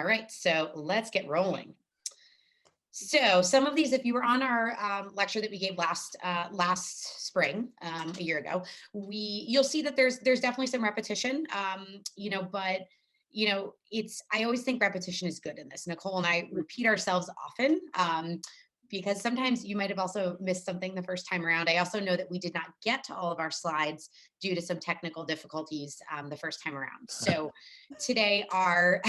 All right, so let's get rolling. So some of these, if you were on our lecture that we gave last spring, a year ago, you'll see that there's definitely some repetition, but it's I always think repetition is good in this. Nicole and I repeat ourselves often. Because sometimes you might have also missed something the first time around. I also know that we did not get to all of our slides due to some technical difficulties the first time around. So today our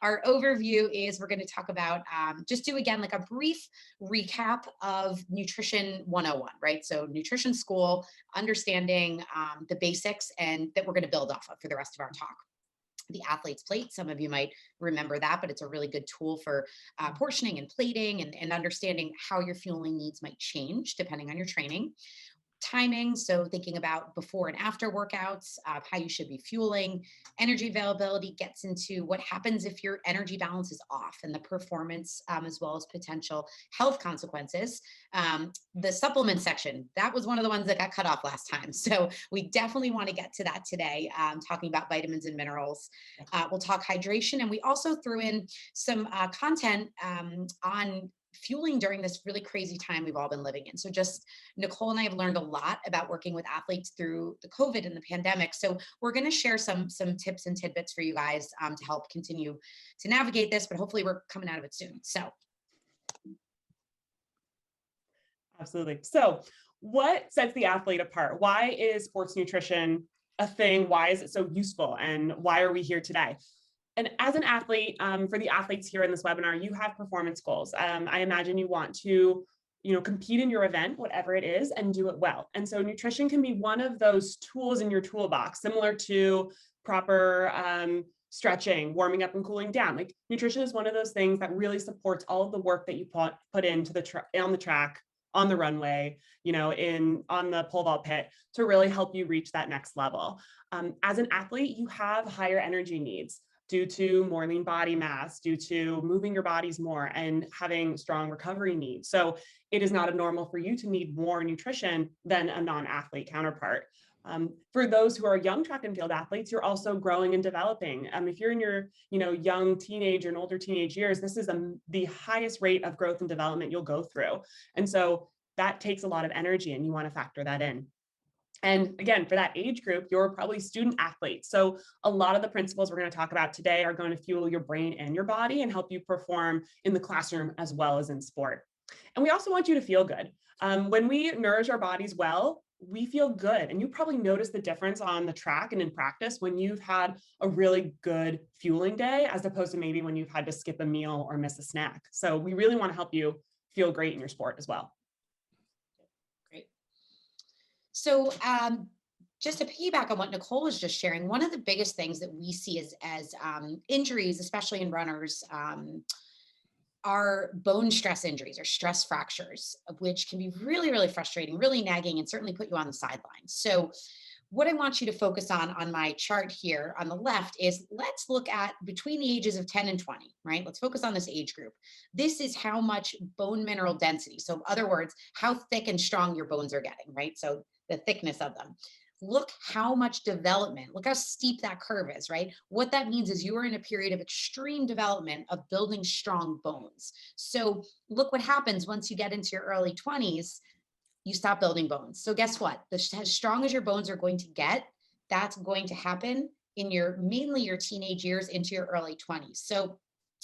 our overview is we're going to talk about just do again like a brief recap of Nutrition 101, right? So nutrition school, understanding the basics, and that we're going to build off of for the rest of our talk. The athlete's plate. Some of you might remember that, but it's a really good tool for portioning and plating and understanding how your fueling needs might change depending on your training. Timing, so thinking about before and after workouts, how you should be fueling. Energy availability gets into what happens if your energy balance is off and the performance, as well as potential health consequences. The supplement section, that was one of the ones that got cut off last time. So we definitely want to get to that today, talking about vitamins and minerals. We'll talk hydration, and we also threw in some content on fueling during this really crazy time we've all been living in. So just Nicole and I have learned a lot about working with athletes through the COVID and the pandemic. So we're going to share some tips and tidbits for you guys to help continue to navigate this, but hopefully we're coming out of it soon. So. Absolutely. So what sets the athlete apart? Why is sports nutrition a thing? Why is it so useful? And why are we here today? And as an athlete, for the athletes here in this webinar, you have performance goals. I imagine you want to, compete in your event, whatever it is, and do it well. And so nutrition can be one of those tools in your toolbox, similar to proper stretching, warming up and cooling down. Like nutrition is one of those things that really supports all of the work that you put into on the track, on the runway, on the pole vault pit to really help you reach that next level. As an athlete, you have higher energy needs due to more lean body mass, due to moving your bodies more and having strong recovery needs. So it is not abnormal for you to need more nutrition than a non-athlete counterpart. For those who are young track and field athletes, you're also growing and developing. If you're in your, young teenage and older teenage years, this is the highest rate of growth and development you'll go through. And so that takes a lot of energy, and you want to factor that in. And again, for that age group, you're probably student athletes. So a lot of the principles we're going to talk about today are going to fuel your brain and your body and help you perform in the classroom as well as in sport. And we also want you to feel good. When we nourish our bodies well, we feel good. And you probably notice the difference on the track and in practice when you've had a really good fueling day, as opposed to maybe when you've had to skip a meal or miss a snack. So we really want to help you feel great in your sport as well. So just to piggyback on what Nicole was just sharing, one of the biggest things that we see as injuries, especially in runners, are bone stress injuries or stress fractures, which can be really, really frustrating, really nagging, and certainly put you on the sidelines. So what I want you to focus on my chart here on the left is let's look at between the ages of 10 and 20, right? Let's focus on this age group. This is how much bone mineral density. So in other words, how thick and strong your bones are getting, right? So the thickness of them. Look how much development, look how steep that curve is, right? What that means is you are in a period of extreme development of building strong bones. So look what happens once you get into your early 20s, you stop building bones. So guess what? As strong as your bones are going to get, that's going to happen in mainly your teenage years into your early 20s. So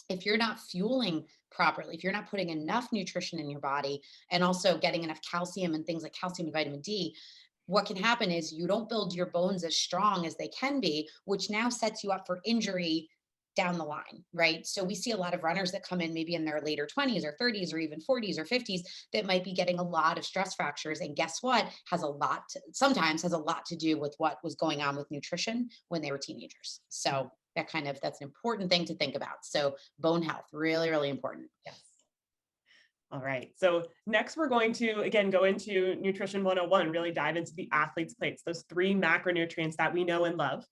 if you're not fueling properly, if you're not putting enough nutrition in your body and also getting enough calcium and things like calcium and vitamin D, what can happen is you don't build your bones as strong as they can be, which now sets you up for injury down the line, right? So we see a lot of runners that come in maybe in their later 20s or 30s or even 40s or 50s that might be getting a lot of stress fractures. And guess what? Sometimes has a lot to do with what was going on with nutrition when they were teenagers. So that's an important thing to think about. So bone health, really, really important. Yes. All right. So next we're going to, again, go into Nutrition 101, really dive into the athlete's plates, those 3 macronutrients that we know and love.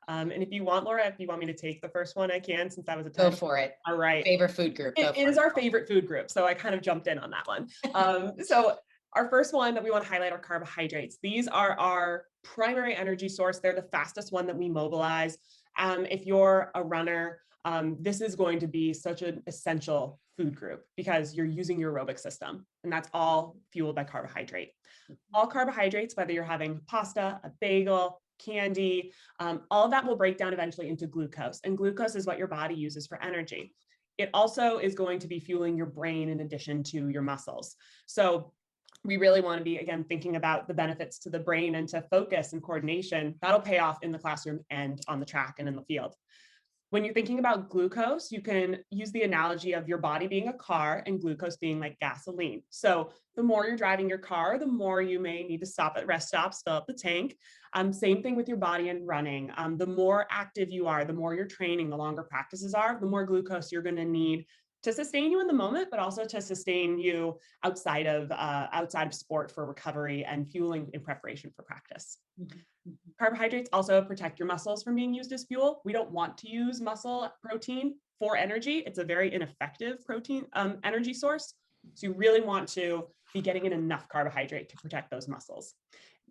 And if you want, Laura, if you want me to take the first one, I can, since that was a Go for it. All right. Favorite food group. It is our favorite food group. So I kind of jumped in on that one. So our first one that we want to highlight are carbohydrates. These are our primary energy source. They're the fastest one that we mobilize. If you're a runner, this is going to be such an essential food group because you're using your aerobic system, and that's all fueled by carbohydrate. All carbohydrates, whether you're having pasta, a bagel, candy, all of that will break down eventually into glucose, and glucose is what your body uses for energy. It also is going to be fueling your brain in addition to your muscles. So we really want to be, again, thinking about the benefits to the brain and to focus and coordination. That'll pay off in the classroom and on the track and in the field. When you're thinking about glucose, you can use the analogy of your body being a car and glucose being like gasoline. So the more you're driving your car, the more you may need to stop at rest stops, fill up the tank. Same thing with your body and running. The more active you are, the more you're training, the longer practices are, the more glucose you're going to need to sustain you in the moment, but also to sustain you outside of sport for recovery and fueling in preparation for practice. Carbohydrates also protect your muscles from being used as fuel. We don't want to use muscle protein for energy. It's a very ineffective protein energy source. So you really want to be getting in enough carbohydrate to protect those muscles.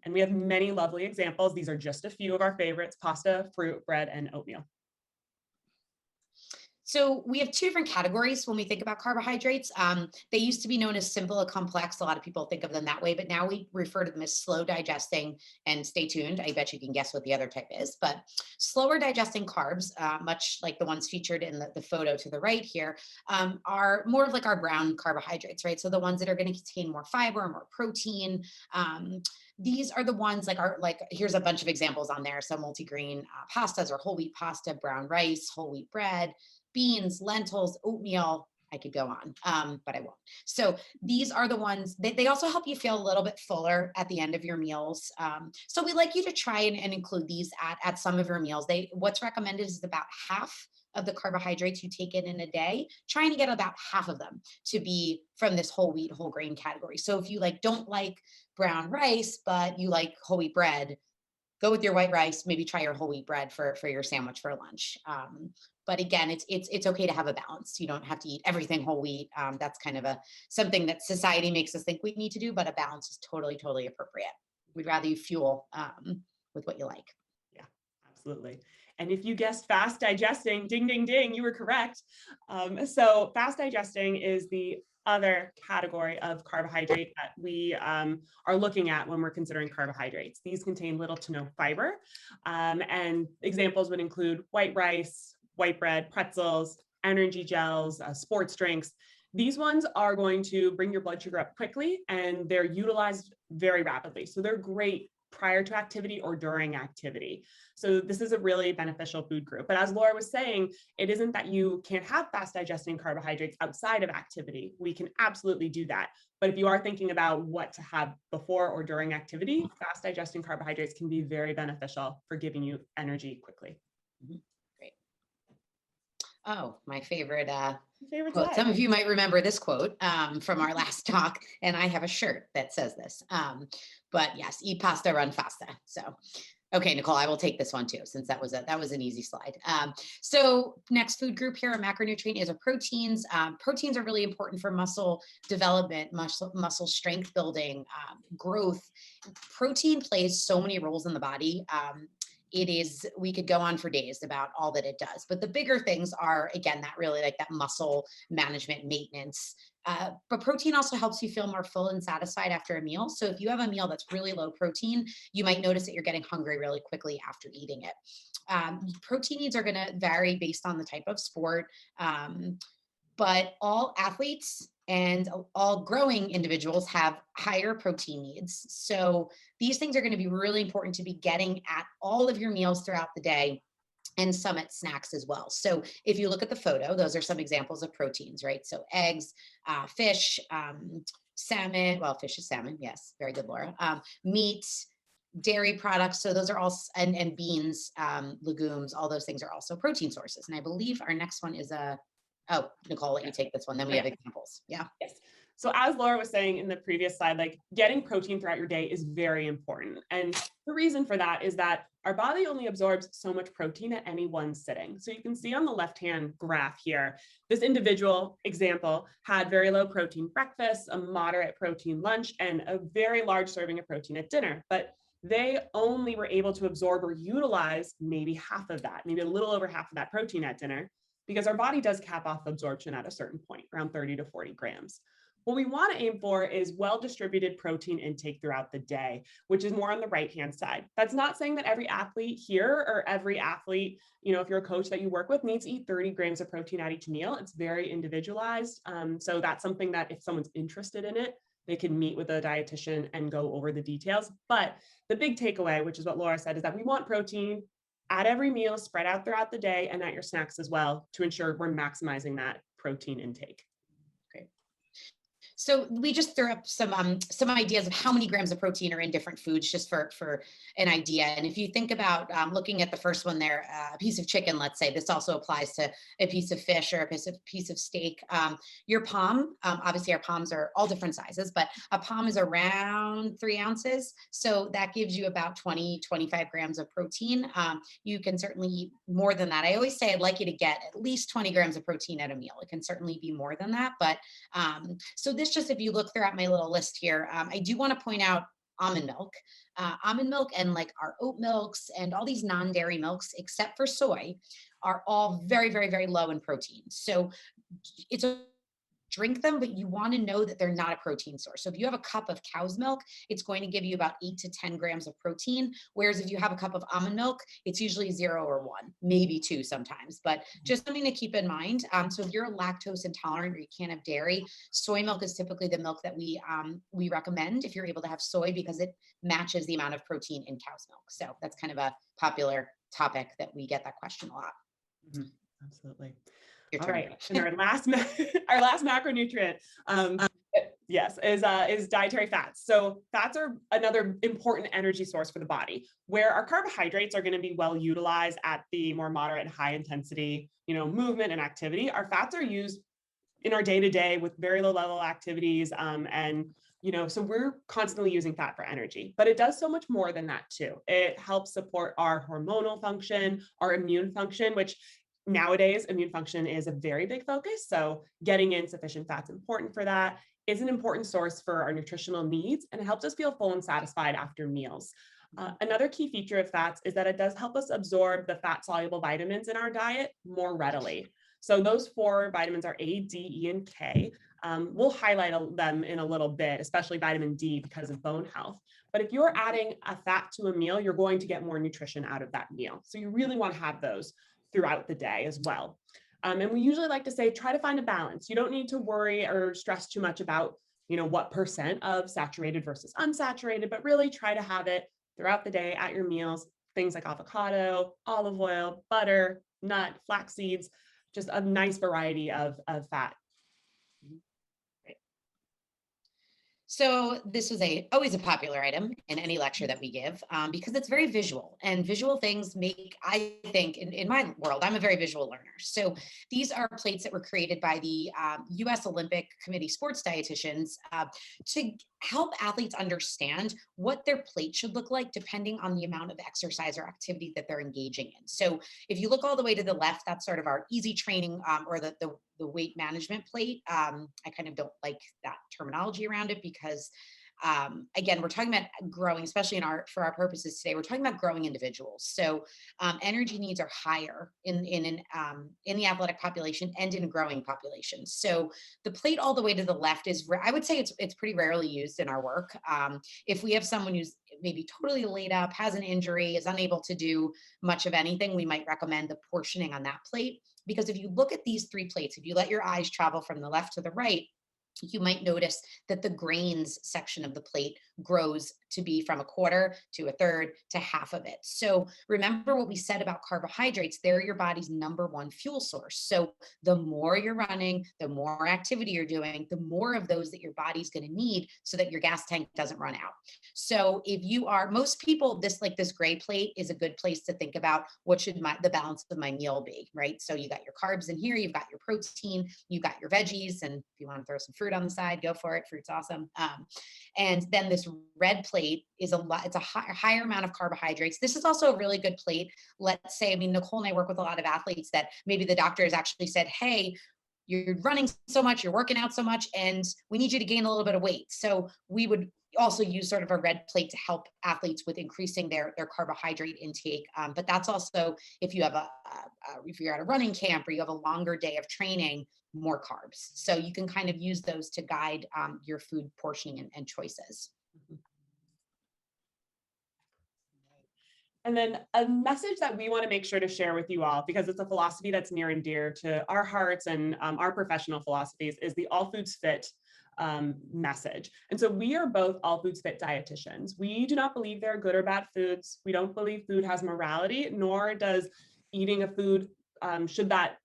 And we have many lovely examples. These are just a few of our favorites: pasta, fruit, bread, and oatmeal. So we have two different categories when we think about carbohydrates. They used to be known as simple and complex. A lot of people think of them that way, but now we refer to them as slow digesting. And stay tuned, I bet you can guess what the other type is. But slower digesting carbs, much like the ones featured in the photo to the right here, are more of like our brown carbohydrates, right? So the ones that are going to contain more fiber, more protein. These are the ones like here's a bunch of examples on there. So multigrain pastas or whole wheat pasta, brown rice, whole wheat bread, beans, lentils, oatmeal. I could go on, but I won't. So these are the ones that they also help you feel a little bit fuller at the end of your meals. So we like you to try and include these at some of your meals. What's recommended is about half of the carbohydrates you take in a day, trying to get about half of them to be from this whole wheat, whole grain category. So if you don't like brown rice, but you like whole wheat bread, go with your white rice, maybe try your whole wheat bread for your sandwich for lunch. But again, it's okay to have a balance. You don't have to eat everything whole wheat. That's kind of something that society makes us think we need to do, but a balance is totally, totally appropriate. We'd rather you fuel with what you like. Yeah, absolutely. And if you guessed fast digesting, ding, ding, ding, you were correct. So fast digesting is the other category of carbohydrate that we are looking at when we're considering carbohydrates. These contain little to no fiber, and examples would include white rice, white bread, pretzels, energy gels, sports drinks. These ones are going to bring your blood sugar up quickly, and they're utilized very rapidly. So they're great prior to activity or during activity. So this is a really beneficial food group. But as Laura was saying, it isn't that you can't have fast digesting carbohydrates outside of activity. We can absolutely do that. But if you are thinking about what to have before or during activity, fast digesting carbohydrates can be very beneficial for giving you energy quickly. Great. Oh, my favorite Favorite quote. slide. Some of you might remember this quote from our last talk, and I have a shirt that says this. But yes, eat pasta, run fasta. So, okay, Nicole, I will take this one too, since that was an easy slide. So next food group here, a macronutrient, is proteins. Proteins are really important for muscle development, muscle strength building, growth. Protein plays so many roles in the body. We could go on for days about all that it does, but the bigger things are, again, that really like that muscle management, maintenance. But protein also helps you feel more full and satisfied after a meal. So if you have a meal that's really low protein, you might notice that you're getting hungry really quickly after eating it. Protein needs are going to vary based on the type of sport, but all athletes and all growing individuals have higher protein needs. So these things are going to be really important to be getting at all of your meals throughout the day, and some at snacks as well. So if you look at the photo, those are some examples of proteins, right? So eggs, fish, salmon. Well, fish is salmon. Yes. Very good, Laura. Meat, dairy products. So those are all, and beans, legumes, all those things are also protein sources. And I believe our next one is oh, Nicole, let you take this one. Then we have examples. Yeah. Yes. So as Laura was saying in the previous slide, like getting protein throughout your day is very important. And the reason for that is that our body only absorbs so much protein at any one sitting. So you can see on the left-hand graph here, this individual example had very low protein breakfast, a moderate protein lunch, and a very large serving of protein at dinner. But they only were able to absorb or utilize maybe half of that, maybe a little over half of that protein at dinner. because our body does cap off absorption at a certain point, around 30 to 40 grams. What we want to aim for is well-distributed protein intake throughout the day, which is more on the right-hand side. That's not saying that every athlete here or every athlete, if you're a coach that you work with, needs to eat 30 grams of protein at each meal. It's very individualized. So that's something that if someone's interested in it, they can meet with a dietitian and go over the details. But the big takeaway, which is what Laura said, is that we want protein at every meal, spread out throughout the day, and at your snacks as well, to ensure we're maximizing that protein intake. So we just threw up some ideas of how many grams of protein are in different foods, just for an idea. And if you think about looking at the first one there, a piece of chicken, let's say, this also applies to a piece of fish or a piece of steak. Your palm, obviously our palms are all different sizes, but a palm is around 3 ounces. So that gives you about 25 grams of protein. You can certainly eat more than that. I always say I'd like you to get at least 20 grams of protein at a meal. It can certainly be more than that, but so this, just if you look throughout my little list here, I do want to point out almond milk. Almond milk and like our oat milks and all these non-dairy milks, except for soy, are all very, very, very low in protein. So it's a drink them, but you want to know that they're not a protein source. So if you have a cup of cow's milk, it's going to give you about 8 to 10 grams of protein. Whereas if you have a cup of almond milk, it's usually 0 or 1, maybe 2 sometimes, but just something to keep in mind. So if you're lactose intolerant or you can't have dairy, soy milk is typically the milk that we recommend if you're able to have soy, because it matches the amount of protein in cow's milk. So that's kind of a popular topic that we get that question a lot. Mm-hmm. Absolutely. Your All turn. right, and our last macronutrient, yes, is dietary fats. So fats are another important energy source for the body, where our carbohydrates are going to be well utilized at the more moderate and high intensity, movement and activity. Our fats are used in our day-to-day with very low level activities, so we're constantly using fat for energy, but it does so much more than that too. It helps support our hormonal function, our immune function, which nowadays, immune function is a very big focus. So getting in sufficient fats important for that, is an important source for our nutritional needs, and it helps us feel full and satisfied after meals. Another key feature of fats is that it does help us absorb the fat-soluble vitamins in our diet more readily. So those 4 vitamins are A, D, E, and K. We'll highlight them in a little bit, especially vitamin D because of bone health. But if you're adding a fat to a meal, you're going to get more nutrition out of that meal. So you really want to have those throughout the day as well. And we usually like to say, try to find a balance. You don't need to worry or stress too much about, what percent of saturated versus unsaturated, but really try to have it throughout the day at your meals. Things like avocado, olive oil, butter, nut, flax seeds, just a nice variety of fat. So this was always a popular item in any lecture that we give, because it's very visual, and visual things make, I think, in my world, I'm a very visual learner. So these are plates that were created by the US Olympic Committee sports dietitians to help athletes understand what their plate should look like depending on the amount of exercise or activity that they're engaging in. So if you look all the way to the left, that's sort of our easy training or the weight management plate. I kind of don't like that terminology around it because again, we're talking about growing, especially for our purposes today, we're talking about growing individuals. So energy needs are higher in the athletic population and in growing populations. So the plate all the way to the left is, I would say it's pretty rarely used in our work. If we have someone who's maybe totally laid up, has an injury, is unable to do much of anything, we might recommend the portioning on that plate. Because if you look at these 3 plates, if you let your eyes travel from the left to the right, you might notice that the grains section of the plate grows to be from 1/4 to 1/3 to half of it. So remember what we said about carbohydrates, they're your body's #1 fuel source. So the more you're running, the more activity you're doing, the more of those that your body's going to need so that your gas tank doesn't run out. So if you are, most people, this gray plate is a good place to think about what should the balance of my meal be, right? So you got your carbs in here, you've got your protein, you've got your veggies, and if you want to throw some fruit on the side, go for it. Fruit's awesome. And then this red plate is it's a higher amount of carbohydrates. This is also a really good plate. Let's say, Nicole and I work with a lot of athletes that maybe the doctor has actually said, hey, you're running so much, you're working out so much, and we need you to gain a little bit of weight. So we would also use sort of a red plate to help athletes with increasing their carbohydrate intake. But that's also if you have if you're at a running camp or you have a longer day of training, more carbs. So you can kind of use those to guide your food portioning and choices. And then a message that we want to make sure to share with you all, because it's a philosophy that's near and dear to our hearts and our professional philosophies, is the all foods fit message. And so we are both all foods fit dietitians. We do not believe there are good or bad foods. We don't believe food has morality, nor does eating a food, should that,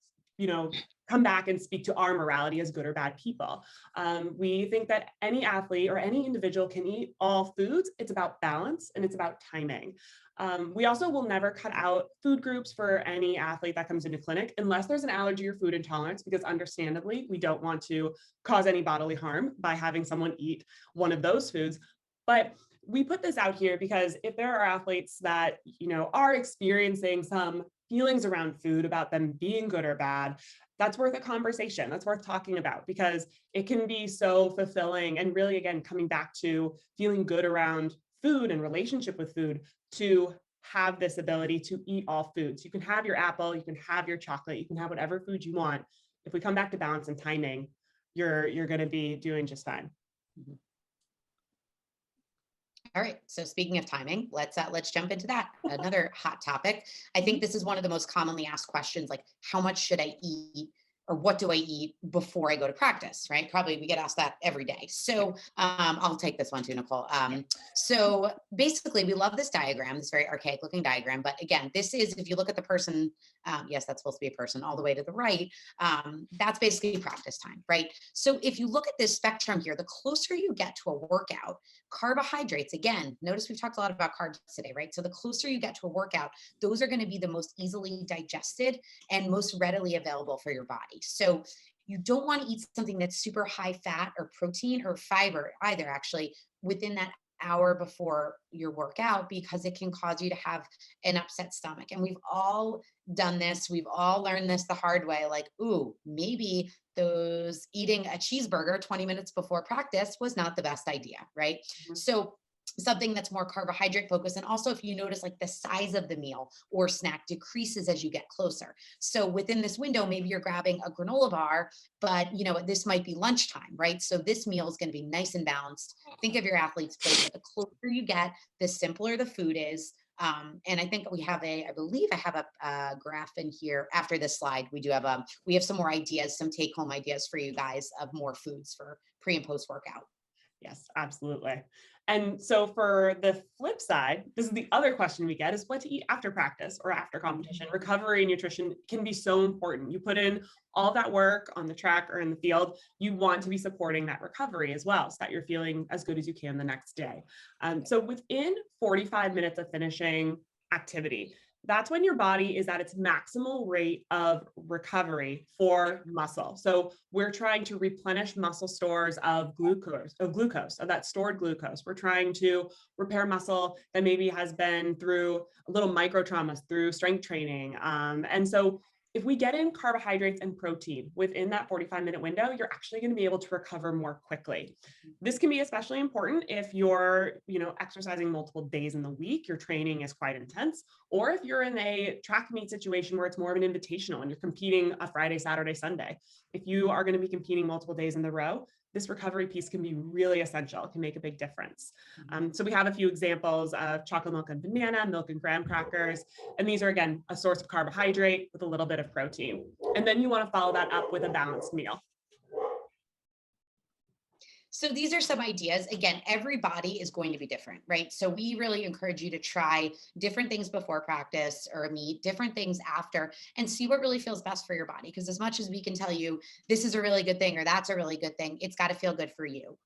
come back and speak to our morality as good or bad people. We think that any athlete or any individual can eat all foods. It's about balance and it's about timing. We also will never cut out food groups for any athlete that comes into clinic unless there's an allergy or food intolerance, because understandably, we don't want to cause any bodily harm by having someone eat one of those foods. But we put this out here because if there are athletes that, are experiencing some feelings around food about them being good or bad, that's worth a conversation. That's worth talking about, because it can be so fulfilling. And really, again, coming back to feeling good around food and relationship with food, to have this ability to eat all foods. You can have your apple, you can have your chocolate, you can have whatever food you want. If we come back to balance and timing, you're going to be doing just fine. Mm-hmm. All right. So speaking of timing, let's jump into that. Another hot topic. I think this is one of the most commonly asked questions, like how much should I eat or what do I eat before I go to practice, right? Probably we get asked that every day. So I'll take this one too, Nicole. So basically we love this diagram, this very archaic looking diagram. But again, this is, if you look at the person, yes, that's supposed to be a person all the way to the right. That's basically practice time, right? So if you look at this spectrum here, the closer you get to a workout, carbohydrates, again, notice we've talked a lot about carbs today, right? So the closer you get to a workout, those are going to be the most easily digested and most readily available for your body. So you don't want to eat something that's super high fat or protein or fiber either, actually, within that hour before your workout, because it can cause you to have an upset stomach. And we've all done this. We've all learned this the hard way. Like, ooh, maybe those eating a cheeseburger 20 minutes before practice was not the best idea, right? Mm-hmm. So something that's more carbohydrate focused. And also if you notice, like the size of the meal or snack decreases as you get closer. So within this window, maybe you're grabbing a granola bar, but this might be lunchtime, right? So this meal is going to be nice and balanced. Think of your athlete's plate. The closer you get, the simpler the food is. And I think I believe I have a graph in here after this slide. We have some more ideas, some take home ideas for you guys of more foods for pre and post workout. Yes, absolutely. And so for the flip side, this is the other question we get, is what to eat after practice or after competition. Recovery and nutrition can be so important. You put in all that work on the track or in the field, you want to be supporting that recovery as well, so that you're feeling as good as you can the next day. So within 45 minutes of finishing activity, that's when your body is at its maximal rate of recovery for muscle. So we're trying to replenish muscle stores of glucose, of that stored glucose. We're trying to repair muscle that maybe has been through a little micro traumas, through strength training. And so if we get in carbohydrates and protein within that 45-minute window, you're actually going to be able to recover more quickly. This can be especially important if you're, exercising multiple days in the week, your training is quite intense, or if you're in a track meet situation where it's more of an invitational and you're competing a Friday, Saturday, Sunday. If you are going to be competing multiple days in the row, this recovery piece can be really essential. It can make a big difference. So we have a few examples of chocolate milk and banana, milk and graham crackers. And these are, again, a source of carbohydrate with a little bit of protein. And then you want to follow that up with a balanced meal. So these are some ideas. Again, every body is going to be different, right? So we really encourage you to try different things before practice or a meet, different things after, and see what really feels best for your body. Because as much as we can tell you, this is a really good thing or that's a really good thing, it's got to feel good for you.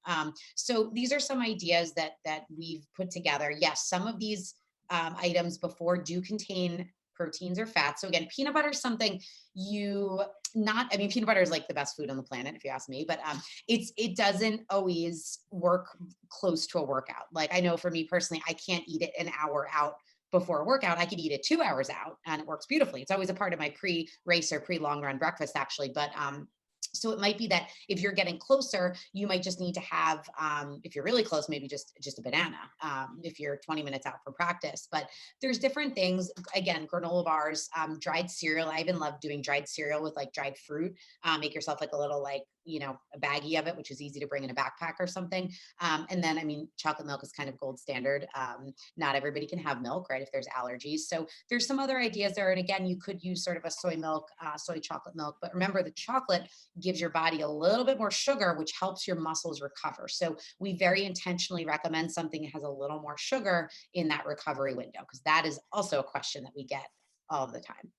So these are some ideas that we've put together. Yes, some of these items before do contain proteins or fats. So again, peanut butter is something peanut butter is like the best food on the planet, if you ask me, but it doesn't always work close to a workout. Like I know for me personally, I can't eat it an hour out before a workout. I could eat it 2 hours out and it works beautifully. It's always a part of my pre-race or pre-long run breakfast actually. But So it might be that if you're getting closer, you might just need to have, if you're really close, maybe just a banana, if you're 20 minutes out for practice. But there's different things. Again, granola bars, dried cereal. I even love doing dried cereal with like dried fruit. Make yourself like a little like, a baggie of it, which is easy to bring in a backpack or something. And then, I mean, chocolate milk is kind of gold standard. Not everybody can have milk, right? If there's allergies. So there's some other ideas there. And again, you could use sort of a soy milk, soy chocolate milk, but remember the chocolate gives your body a little bit more sugar, which helps your muscles recover. So we very intentionally recommend something that has a little more sugar in that recovery window, because that is also a question that we get all the time.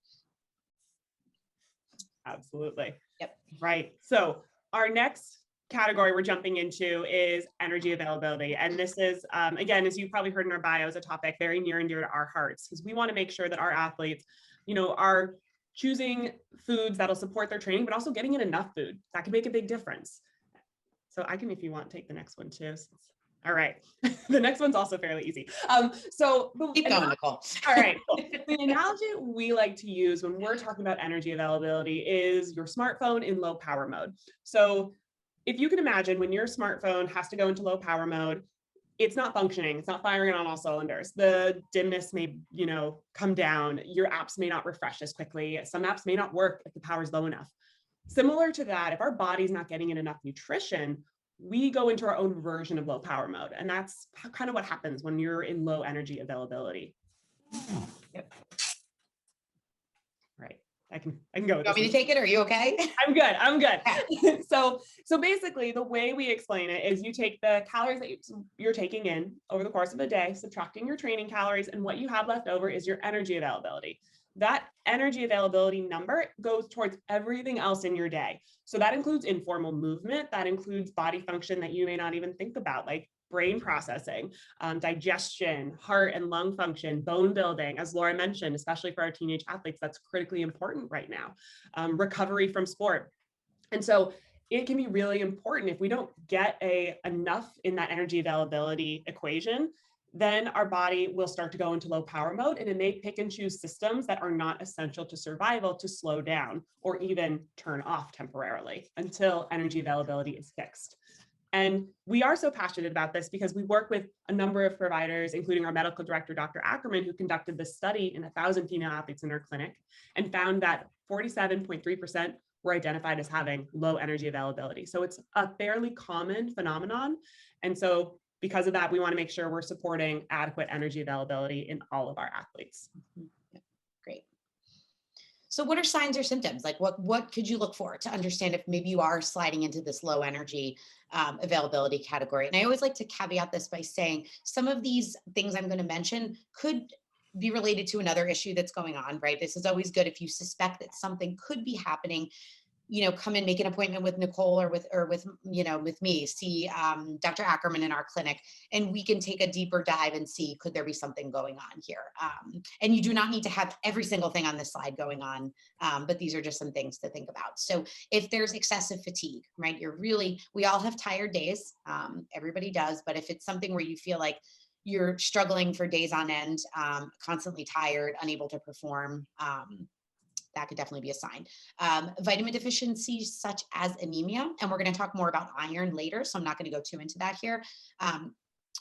Absolutely. Yep. Right. So our next category we're jumping into is energy availability. And this is, again, as you've probably heard in our bio, is a topic very near and dear to our hearts, because we want to make sure that our athletes, are choosing foods that'll support their training, but also getting in enough food. That can make a big difference. So I can, if you want, take the next one too. All right. The next one's also fairly easy. So keep going, Nicole. All right. Cool. The analogy we like to use when we're talking about energy availability is your smartphone in low power mode. So if you can imagine, when your smartphone has to go into low power mode, it's not functioning. It's not firing on all cylinders. The dimness may, come down. Your apps may not refresh as quickly. Some apps may not work if the power's low enough. Similar to that, if our body's not getting in enough nutrition, we go into our own version of low power mode. And that's kind of what happens when you're in low energy availability. Yep. Right. I can go with this. You want me to take it? Are you okay? I'm good. Okay. So basically the way we explain it is you take the calories that you're taking in over the course of a day, subtracting your training calories, and what you have left over is your energy availability. That energy availability number goes towards everything else in your day. So that includes informal movement, that includes body function that you may not even think about, like brain processing, digestion, heart and lung function, bone building, as Laura mentioned, especially for our teenage athletes, that's critically important right now, recovery from sport. And so it can be really important if we don't get enough in that energy availability equation, then our body will start to go into low power mode, and it may pick and choose systems that are not essential to survival to slow down or even turn off temporarily until energy availability is fixed. And we are so passionate about this because we work with a number of providers, including our medical director, Dr. Ackerman, who conducted this study in 1,000 female athletes in our clinic and found that 47.3% were identified as having low energy availability. So it's a fairly common phenomenon. And so because of that, we want to make sure we're supporting adequate energy availability in all of our athletes. Yeah, great. So what are signs or symptoms? Like what could you look for to understand if maybe you are sliding into this low energy availability category? And I always like to caveat this by saying some of these things I'm going to mention could be related to another issue that's going on, right? This is always good if you suspect that something could be happening. Come and make an appointment with Nicole or with me, see Dr. Ackerman in our clinic, and we can take a deeper dive and see, could there be something going on here? And you do not need to have every single thing on this slide going on, but these are just some things to think about. So if there's excessive fatigue, right, we all have tired days, everybody does, but if it's something where you feel like you're struggling for days on end, constantly tired, unable to perform, that could definitely be a sign. Vitamin deficiency, such as anemia, and we're going to talk more about iron later, so I'm not going to go too into that here.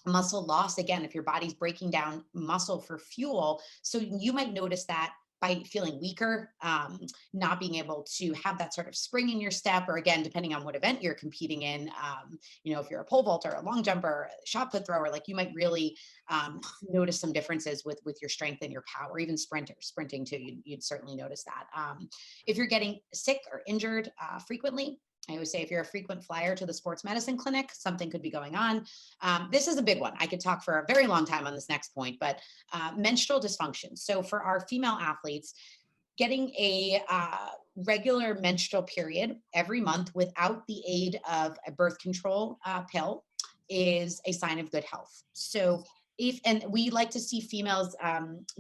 Muscle loss, again, if your body's breaking down muscle for fuel, so you might notice that by feeling weaker, not being able to have that sort of spring in your step, or again, depending on what event you're competing in, if you're a pole vaulter, a long jumper, a shot put thrower, like you might really notice some differences with your strength and your power. Even sprinting too, you'd certainly notice that. If you're getting sick or injured frequently, I always say if you're a frequent flyer to the sports medicine clinic, something could be going on. This is a big one. I could talk for a very long time on this next point, but menstrual dysfunction. So for our female athletes, getting a regular menstrual period every month without the aid of a birth control pill is a sign of good health. So and we like to see females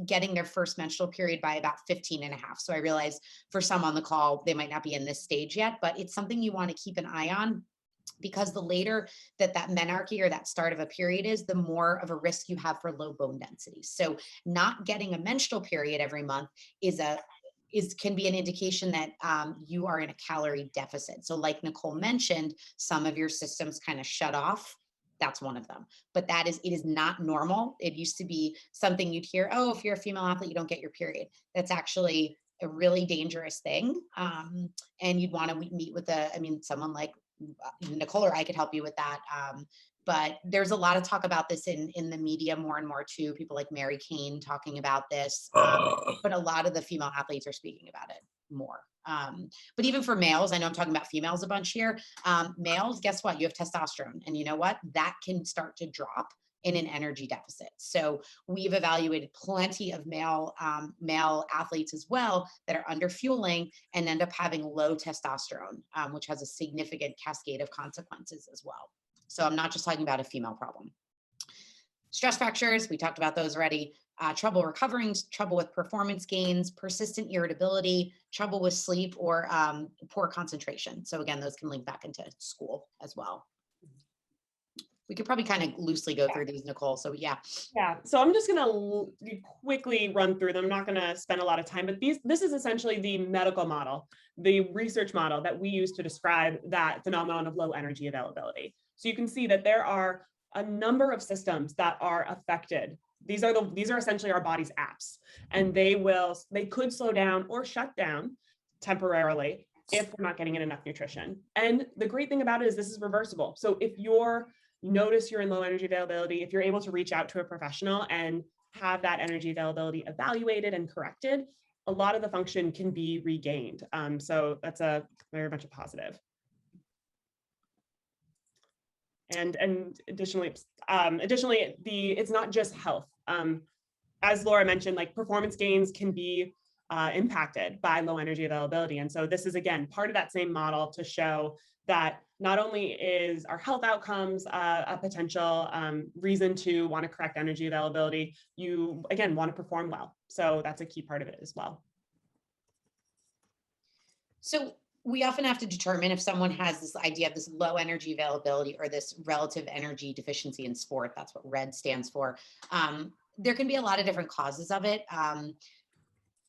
getting their first menstrual period by about 15 and a half. So I realize for some on the call, they might not be in this stage yet, but it's something you want to keep an eye on, because the later that menarche or that start of a period is, the more of a risk you have for low bone density. So not getting a menstrual period every month is a can be an indication that you are in a calorie deficit. So like Nicole mentioned, some of your systems kind of shut off. That's one of them. But it is not normal. It used to be something you'd hear, oh, if you're a female athlete, you don't get your period. That's actually a really dangerous thing. And you'd want to meet with someone like Nicole or I could help you with that. But there's a lot of talk about this in the media more and more too. People like Mary Kane talking about this, but a lot of the female athletes are speaking about it more. But even for males, I know I'm talking about females a bunch here. Males, guess what? You have testosterone, and you know what? That can start to drop in an energy deficit. So we've evaluated plenty of male athletes as well that are under fueling and end up having low testosterone, which has a significant cascade of consequences as well. So I'm not just talking about a female problem. Stress fractures, we talked about those already. Trouble recovering, trouble with performance gains, persistent irritability, trouble with sleep, or poor concentration. So again, those can link back into school as well. We could probably kind of loosely go through these, Nicole. So yeah. Yeah. So I'm just going to quickly run through them. I'm not going to spend a lot of time, but this is essentially the medical model, the research model that we use to describe that phenomenon of low energy availability. So you can see that there are a number of systems that are affected. These are essentially our body's apps, and they could slow down or shut down temporarily if we're not getting in enough nutrition. And the great thing about it is this is reversible. So if you notice you're in low energy availability, if you're able to reach out to a professional and have that energy availability evaluated and corrected, a lot of the function can be regained. So that's very much a positive. And additionally, it's not just health. As Laura mentioned, like performance gains can be impacted by low energy availability. And so this is, again, part of that same model to show that not only is our health outcomes a potential reason to want to correct energy availability, you, again, want to perform well. So that's a key part of it as well. So we often have to determine if someone has this idea of this low energy availability or this relative energy deficiency in sport. That's what RED stands for. There can be a lot of different causes of it.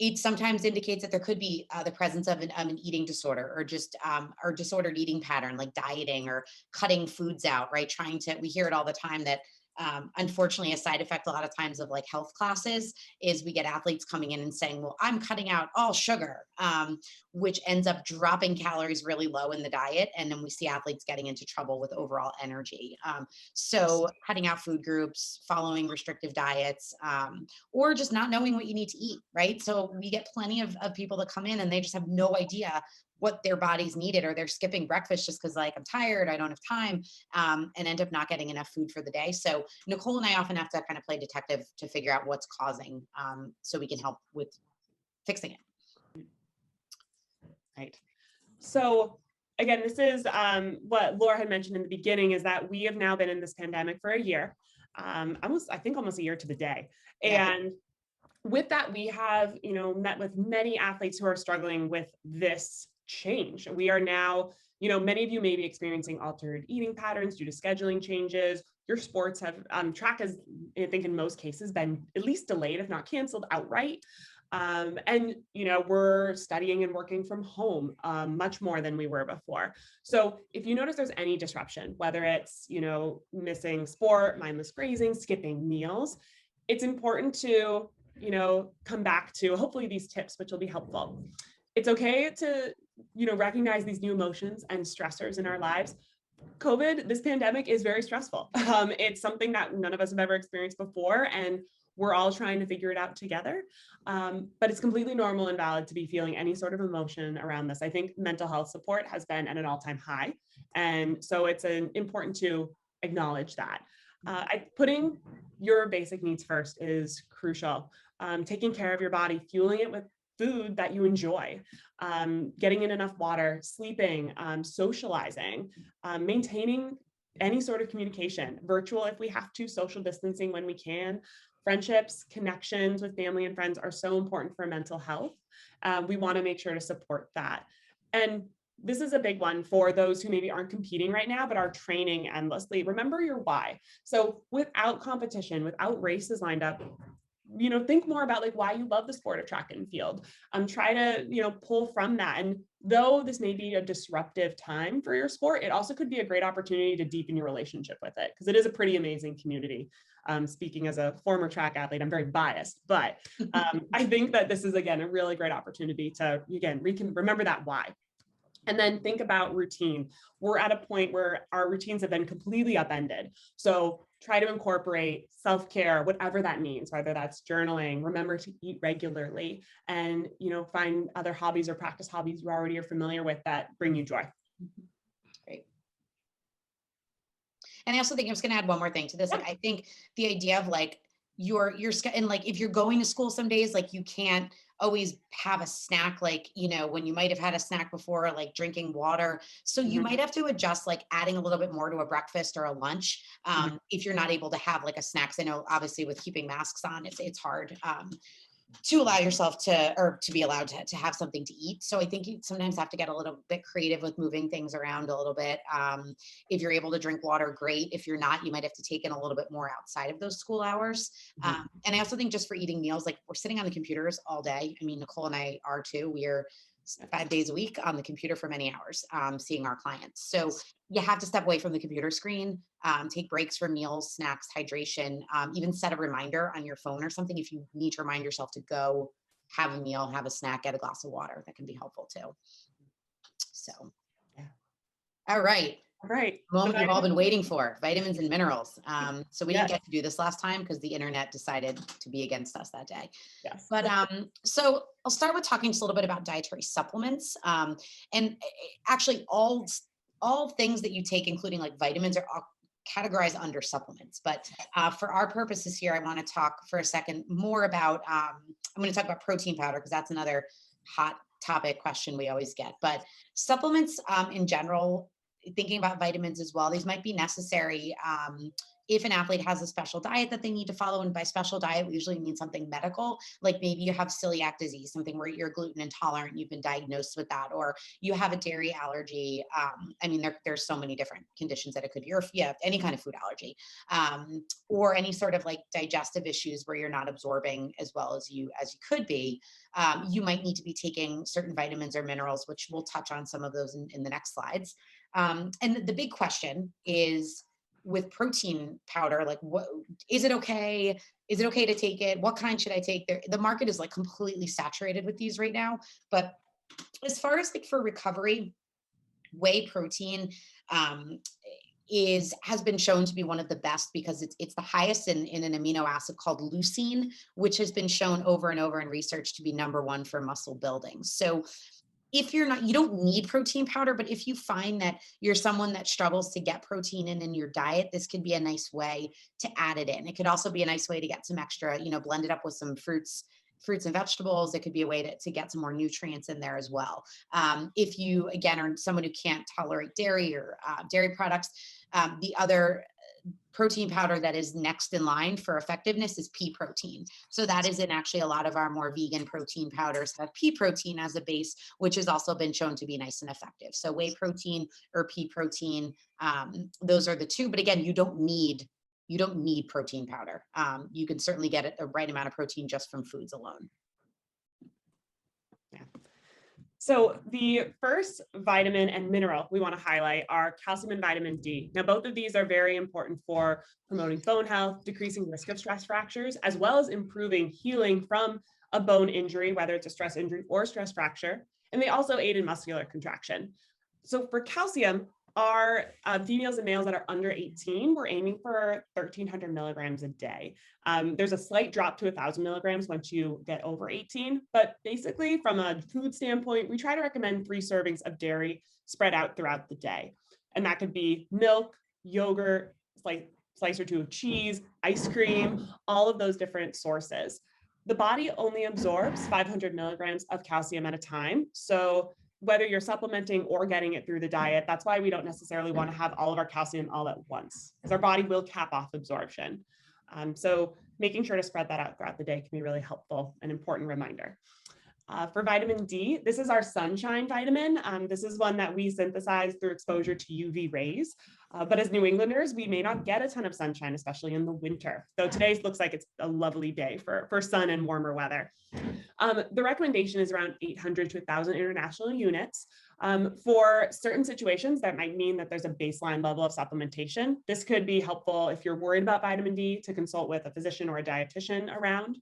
It sometimes indicates that there could be the presence of an eating disorder or just or disordered eating pattern, like dieting or cutting foods out, right? We hear it all the time that unfortunately, a side effect a lot of times of like health classes is we get athletes coming in and saying, well, I'm cutting out all sugar, which ends up dropping calories really low in the diet. And then we see athletes getting into trouble with overall energy. So cutting out food groups, following restrictive diets, or just not knowing what you need to eat, right? So we get plenty of people that come in and they just have no idea what their bodies needed, or they're skipping breakfast just because like I'm tired, I don't have time, and end up not getting enough food for the day. So Nicole and I often have to kind of play detective to figure out what's causing, so we can help with fixing it. Right. So again, this is what Laura had mentioned in the beginning, is that we have now been in this pandemic for a year, almost a year to the day. Yeah. And with that, we have, met with many athletes who are struggling with this change. We are now, many of you may be experiencing altered eating patterns due to scheduling changes. Your sports have, track has, I think in most cases, been at least delayed, if not canceled outright. And, we're studying and working from home much more than we were before. So if you notice there's any disruption, whether it's, missing sport, mindless grazing, skipping meals, it's important to, come back to hopefully these tips, which will be helpful. It's okay to, recognize these new emotions and stressors in our lives. This pandemic is very stressful. It's something that none of us have ever experienced before, and we're all trying to figure it out together. But it's completely normal and valid to be feeling any sort of emotion around this. I think mental health support has been at an all-time high. And so it's important to acknowledge that. Putting your basic needs first is crucial. Taking care of your body, fueling it with food that you enjoy, getting in enough water, sleeping, socializing, maintaining any sort of communication, virtual if we have to, social distancing when we can. Friendships, connections with family and friends are so important for mental health. We want to make sure to support that. And this is a big one for those who maybe aren't competing right now, but are training endlessly. Remember your why. So without competition, without races lined up, think more about like why you love the sport of track and field. Try to, pull from that. And though this may be a disruptive time for your sport, it also could be a great opportunity to deepen your relationship with it, because it is a pretty amazing community. Speaking as a former track athlete, I'm very biased, but I think that this is, again, a really great opportunity to, again, remember that why. And then think about routine. We're at a point where our routines have been completely upended. So try to incorporate self-care, whatever that means, whether that's journaling, remember to eat regularly, and, find other hobbies or practice hobbies you already are familiar with that bring you joy. Great. And I also think I'm just going to add one more thing to this. Like, I think the idea of like your and like if you're going to school some days, like you can't always have a snack, like, when you might have had a snack before, like drinking water. So you might have to adjust, like adding a little bit more to a breakfast or a lunch. If you're not able to have like a snack. I know obviously with keeping masks on, it's hard. To allow yourself to be allowed to have something to eat. So I think you sometimes have to get a little bit creative with moving things around a little bit. If you're able to drink water, great. If you're not, you might have to take in a little bit more outside of those school hours. And I also think just for eating meals, like we're sitting on the computers all day. I mean, Nicole and I are too. We are 5 days a week on the computer for many hours, seeing our clients. So you have to step away from the computer screen, take breaks for meals, snacks, hydration, even set a reminder on your phone or something. If you need to remind yourself to go have a meal, have a snack, get a glass of water, that can be helpful too. So, yeah. All right. All right. The moment you've all been waiting for, vitamins and minerals. So we didn't Yes. get to do this last time because the internet decided to be against us that day. Yes. But so I'll start with talking just a little bit about dietary supplements. And actually all things that you take, including like vitamins, are all categorized under supplements. But for our purposes here, I want to talk for a second more about, I'm going to talk about protein powder because that's another hot topic question we always get. But supplements in general, thinking about vitamins as well, these might be necessary if an athlete has a special diet that they need to follow. And by special diet, we usually mean something medical, like maybe you have celiac disease, something where you're gluten intolerant, you've been diagnosed with that, or you have a dairy allergy. I mean, there's so many different conditions that it could be, or if you have any kind of food allergy, or any sort of like digestive issues where you're not absorbing as well as you could be. You might need to be taking certain vitamins or minerals, which we'll touch on some of those in the next slides. And the big question is with protein powder, like what is it okay? Is it okay to take it? What kind should I take? The market is like completely saturated with these right now. But as far as like for recovery, whey protein has been shown to be one of the best because it's the highest in an amino acid called leucine, which has been shown over and over in research to be #1 for muscle building. So if you don't need protein powder, but if you find that you're someone that struggles to get protein in your diet, this could be a nice way to add it in. It could also be a nice way to get some extra, blend it up with some fruits and vegetables. It could be a way to get some more nutrients in there as well. If you, again, are someone who can't tolerate dairy or dairy products, the other protein powder that is next in line for effectiveness is pea protein. So that is in actually a lot of our more vegan protein powders have pea protein as a base, which has also been shown to be nice and effective. So whey protein or pea protein, those are the two. But again, you don't need protein powder. You can certainly get a right amount of protein just from foods alone. Yeah. So the first vitamin and mineral we want to highlight are calcium and vitamin D. Now, both of these are very important for promoting bone health, decreasing risk of stress fractures, as well as improving healing from a bone injury, whether it's a stress injury or stress fracture. And they also aid in muscular contraction. So for calcium, our females and males that are under 18, we're aiming for 1,300 milligrams a day. There's a slight drop to 1,000 milligrams once you get over 18. But basically, from a food standpoint, we try to recommend 3 servings of dairy spread out throughout the day. And that could be milk, yogurt, slice or 2 of cheese, ice cream, all of those different sources. The body only absorbs 500 milligrams of calcium at a time. So whether you're supplementing or getting it through the diet, that's why we don't necessarily want to have all of our calcium all at once, because our body will cap off absorption. So making sure to spread that out throughout the day can be really helpful, an important reminder. For vitamin D, this is our sunshine vitamin. This is one that we synthesize through exposure to UV rays. But as New Englanders, we may not get a ton of sunshine, especially in the winter. Though today looks like it's a lovely day for sun and warmer weather. The recommendation is around 800 to 1,000 international units. For certain situations, that might mean that there's a baseline level of supplementation. This could be helpful if you're worried about vitamin D to consult with a physician or a dietitian around.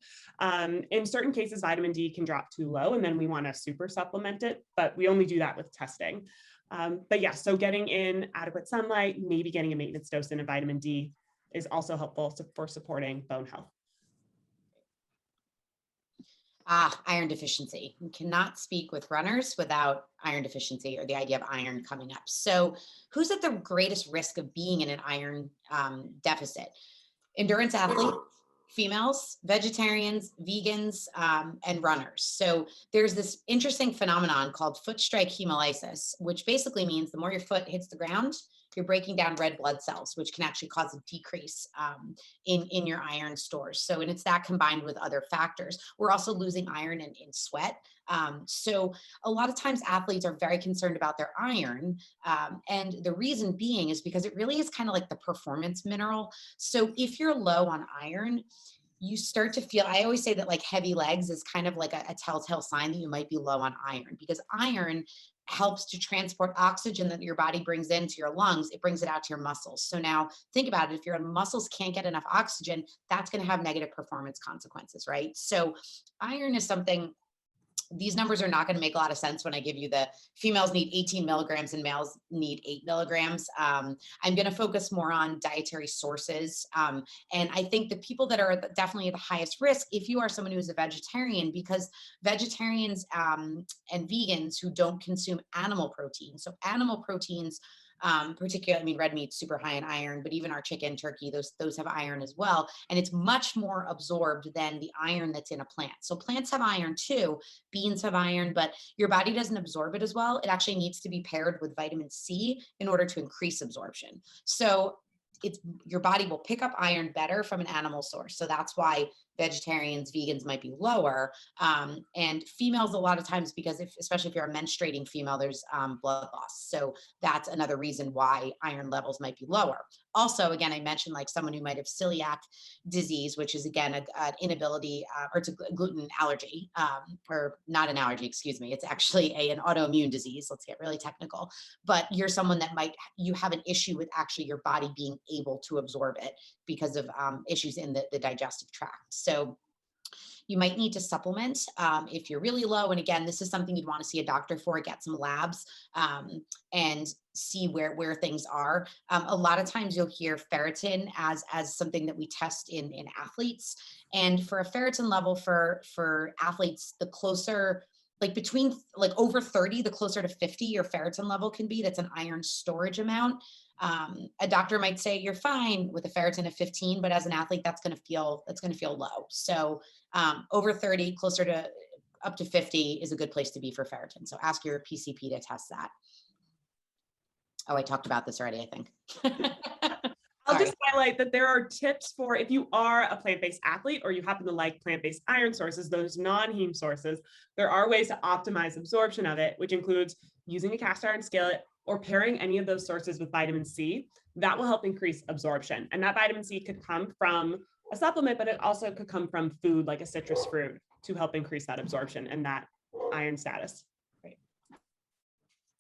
In certain cases, vitamin D can drop too low, and then we want to super supplement it, but we only do that with testing. But yeah, so getting in adequate sunlight, maybe getting a maintenance dose in of vitamin D is also helpful for supporting bone health. Iron deficiency. We cannot speak with runners without iron deficiency or the idea of iron coming up. So who's at the greatest risk of being in an iron deficit? Endurance athletes, females, vegetarians, vegans, and runners. So there's this interesting phenomenon called foot strike hemolysis, which basically means the more your foot hits the ground, you're breaking down red blood cells, which can actually cause a decrease in your iron stores. So, and it's that combined with other factors. We're also losing iron in sweat. So a lot of times athletes are very concerned about their iron. And the reason being is because it really is kind of like the performance mineral. So if you're low on iron, you start to feel, I always say that like heavy legs is kind of like a telltale sign that you might be low on iron, because iron helps to transport oxygen that your body brings into your lungs. It brings it out to your muscles. So now think about it. If your muscles can't get enough oxygen, that's going to have negative performance consequences, right? So iron is something, these numbers are not going to make a lot of sense when I give you the females need 18 milligrams and males need 8 milligrams. I'm going to focus more on dietary sources. And I think the people that are definitely at the highest risk, if you are someone who is a vegetarian, because vegetarians and vegans who don't consume animal protein, so animal proteins, particularly, I mean, red meat's super high in iron, but even our chicken, turkey, those have iron as well. And it's much more absorbed than the iron that's in a plant. So plants have iron too, beans have iron, but your body doesn't absorb it as well. It actually needs to be paired with vitamin C in order to increase absorption. So your body will pick up iron better from an animal source. So that's why vegetarians, vegans might be lower. And females, a lot of times, because especially if you're a menstruating female, there's blood loss. So that's another reason why iron levels might be lower. Also, again, I mentioned like someone who might have celiac disease, which is again an inability or it's a gluten allergy, or not an allergy, excuse me. It's actually an autoimmune disease. Let's get really technical. But you're someone that you have an issue with actually your body being able to absorb it because of issues in the digestive tract. So you might need to supplement if you're really low. And again, this is something you'd want to see a doctor for, get some labs and see where things are. A lot of times you'll hear ferritin as something that we test in athletes. And for a ferritin level for athletes, the closer, like between like over 30, the closer to 50 your ferritin level can be. That's an iron storage amount. A doctor might say you're fine with a ferritin of 15, but as an athlete, that's going to feel low. So over 30, closer to up to 50 is a good place to be for ferritin. So ask your PCP to test that. Oh, I talked about this already, I think. I'll just highlight that there are tips for if you are a plant-based athlete or you happen to like plant-based iron sources, those non-heme sources, there are ways to optimize absorption of it, which includes using a cast iron skillet or pairing any of those sources with vitamin C. That will help increase absorption. And that vitamin C could come from a supplement, but it also could come from food like a citrus fruit to help increase that absorption and that iron status. Right.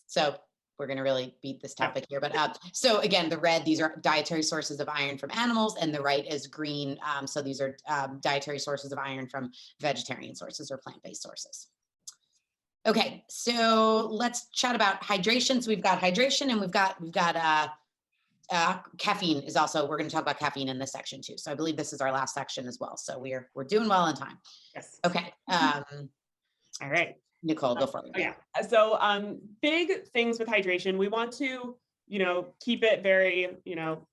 So we're going to really beat this topic here, but so again, the red, these are dietary sources of iron from animals, and the right is green. So these are dietary sources of iron from vegetarian sources or plant-based sources. Okay, so let's chat about hydration. So we've got hydration, and we've got caffeine is also, we're going to talk about caffeine in this section too. So I believe this is our last section as well. So we're doing well in time. Yes. Okay. All right. Nicole, go for it. Yeah. So big things with hydration, we want to, keep it very,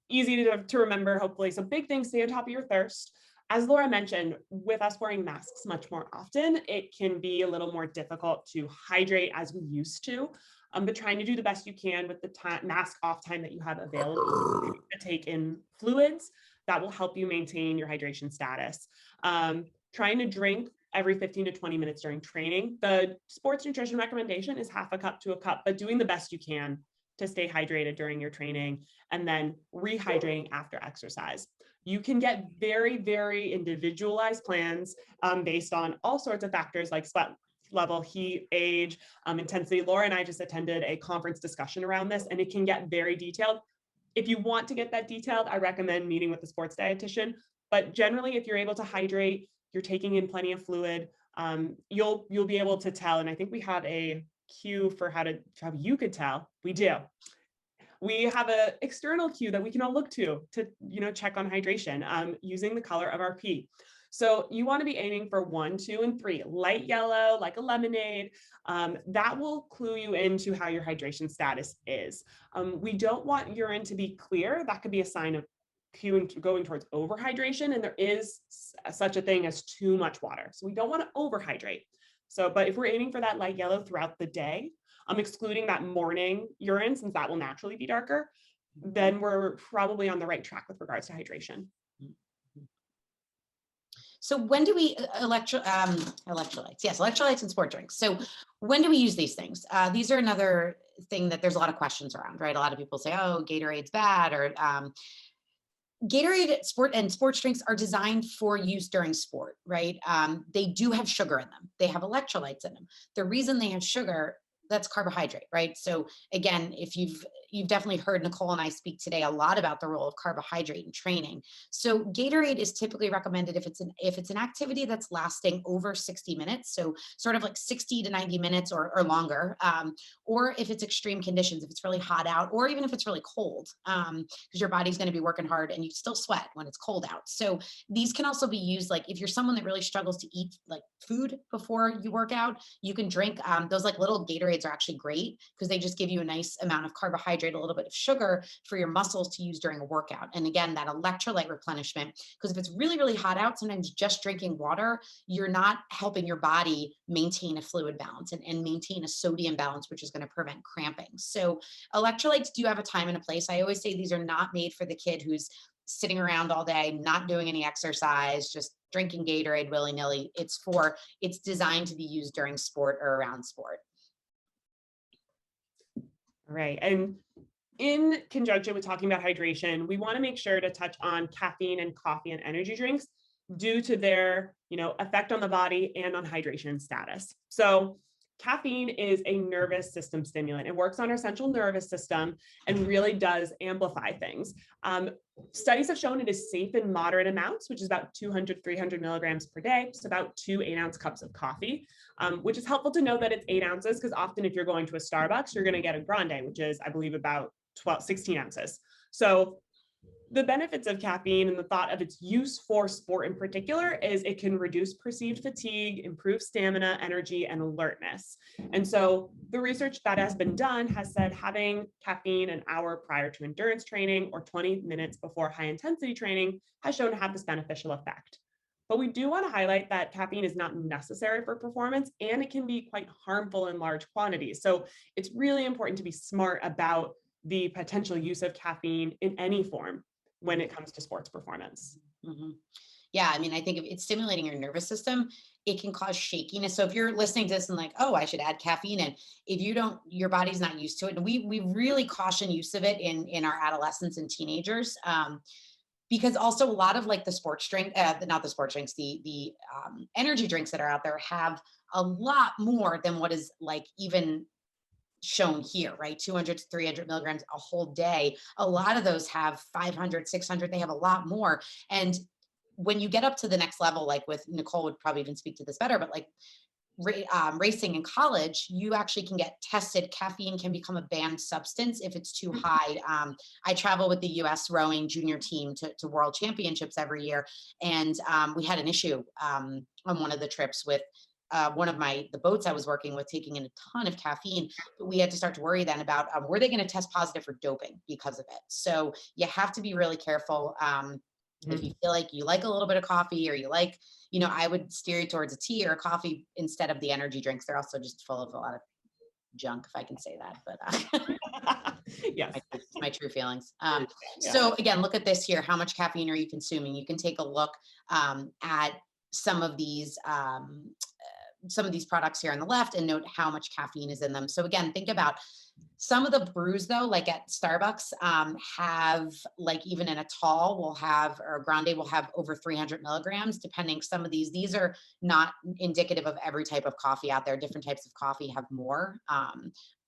easy to remember, hopefully. So big things, stay on top of your thirst. As Laura mentioned, with us wearing masks much more often, it can be a little more difficult to hydrate as we used to. But trying to do the best you can with the mask off time that you have available to take in fluids, that will help you maintain your hydration status. Trying to drink every 15 to 20 minutes during training. The sports nutrition recommendation is half a cup to a cup, but doing the best you can to stay hydrated during your training and then rehydrating after exercise. You can get very, very individualized plans based on all sorts of factors like sweat level, heat, age, intensity. Laura and I just attended a conference discussion around this, and it can get very detailed. If you want to get that detailed, I recommend meeting with a sports dietitian. But generally, if you're able to hydrate, you're taking in plenty of fluid, you'll be able to tell. And I think we have a cue for how you could tell. We do. We have an external cue that we can all look to check on hydration using the color of our pee. So you want to be aiming for 1, 2, and 3, light yellow, like a lemonade. That will clue you into how your hydration status is. We don't want urine to be clear. That could be a sign of going towards overhydration, and there is such a thing as too much water. So we don't want to overhydrate. But if we're aiming for that light yellow throughout the day, excluding that morning urine, since that will naturally be darker, then we're probably on the right track with regards to hydration. So when do we electrolytes? Yes, electrolytes and sport drinks. So when do we use these things? These are another thing that there's a lot of questions around, right? A lot of people say, oh, Gatorade's bad, or Gatorade sports drinks are designed for use during sport, right? They do have sugar in them. They have electrolytes in them. The reason they have sugar, that's carbohydrate, right? So again, if you've definitely heard Nicole and I speak today a lot about the role of carbohydrate in training. So Gatorade is typically recommended if it's an activity that's lasting over 60 minutes, so sort of like 60 to 90 minutes or longer, or if it's extreme conditions, if it's really hot out, or even if it's really cold, because your body's going to be working hard and you still sweat when it's cold out. So these can also be used, like if you're someone that really struggles to eat like food before you work out, you can drink those like little Gatorades are actually great because they just give you a nice amount of carbohydrate, a little bit of sugar for your muscles to use during a workout. And again, that electrolyte replenishment, because if it's really, really hot out, sometimes just drinking water, you're not helping your body maintain a fluid balance and maintain a sodium balance, which is going to prevent cramping. So electrolytes do have a time and a place. I always say these are not made for the kid who's sitting around all day, not doing any exercise, just drinking Gatorade willy-nilly. It's designed to be used during sport or around sport. Right. And in conjunction with talking about hydration, we want to make sure to touch on caffeine and coffee and energy drinks due to their, effect on the body and on hydration status. So caffeine is a nervous system stimulant. It works on our central nervous system and really does amplify things. Studies have shown it is safe in moderate amounts, which is about 200, 300 milligrams per day, so about 2 8-ounce cups of coffee, which is helpful to know that it's 8 ounces, because often if you're going to a Starbucks, you're going to get a grande, which is, I believe, about 16 ounces. So the benefits of caffeine and the thought of its use for sport in particular is it can reduce perceived fatigue, improve stamina, energy, and alertness. And so the research that has been done has said having caffeine an hour prior to endurance training or 20 minutes before high intensity training has shown to have this beneficial effect. But we do want to highlight that caffeine is not necessary for performance, and it can be quite harmful in large quantities. So it's really important to be smart about the potential use of caffeine in any form when it comes to sports performance. Mm-hmm. Yeah, I mean, I think if it's stimulating your nervous system, it can cause shakiness. So if you're listening to this and like, oh, I should add caffeine in, if you don't, your body's not used to it. And we really caution use of it in our adolescents and teenagers. Because also a lot of like the sports drink, not the sports drinks, the energy drinks that are out there have a lot more than what is like even shown here, right? 200 to 300 milligrams a whole day. A lot of those have 500, 600, they have a lot more. And when you get up to the next level, like with Nicole would probably even speak to this better, but like racing in college, you actually can get tested. Caffeine can become a banned substance if it's too high. I travel with the US rowing junior team to world championships every year. And we had an issue on one of the trips with one of the boats I was working with taking in a ton of caffeine, but we had to start to worry then about were they going to test positive for doping because of it? So you have to be really careful. If you feel like you like a little bit of coffee, or you like, I would steer you towards a tea or a coffee instead of the energy drinks. They're also just full of a lot of junk, if I can say that, but yes, my true feelings. So again, look at this here. How much caffeine are you consuming? You can take a look at some of these products here on the left and note how much caffeine is in them. So again, think about some of the brews though, like at Starbucks, have, like, even in a tall will have, or a grande will have over 300 milligrams, depending. Some of these are not indicative of every type of coffee out there. Different types of coffee have more.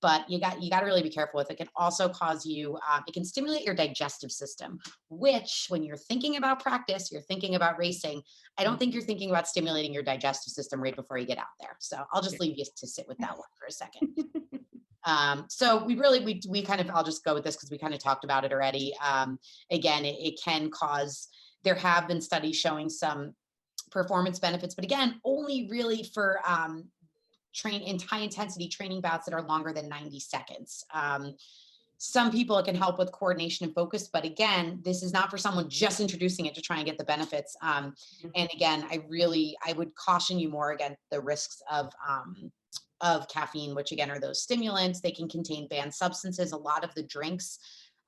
But you got to really be careful with it. It can also cause you, it can stimulate your digestive system, which when you're thinking about practice, you're thinking about racing. I don't think you're thinking about stimulating your digestive system right before you get out there. So I'll just leave you to sit with that one for a second. So we kind of, I'll just go with this because we kind of talked about it already. Again, it can cause, there have been studies showing some performance benefits, but again, only really for in high intensity training bouts that are longer than 90 seconds. Some people, it can help with coordination and focus, but again, this is not for someone just introducing it to try and get the benefits. And again, I would caution you more against the risks of caffeine, which again are those stimulants. They can contain banned substances. A lot of the drinks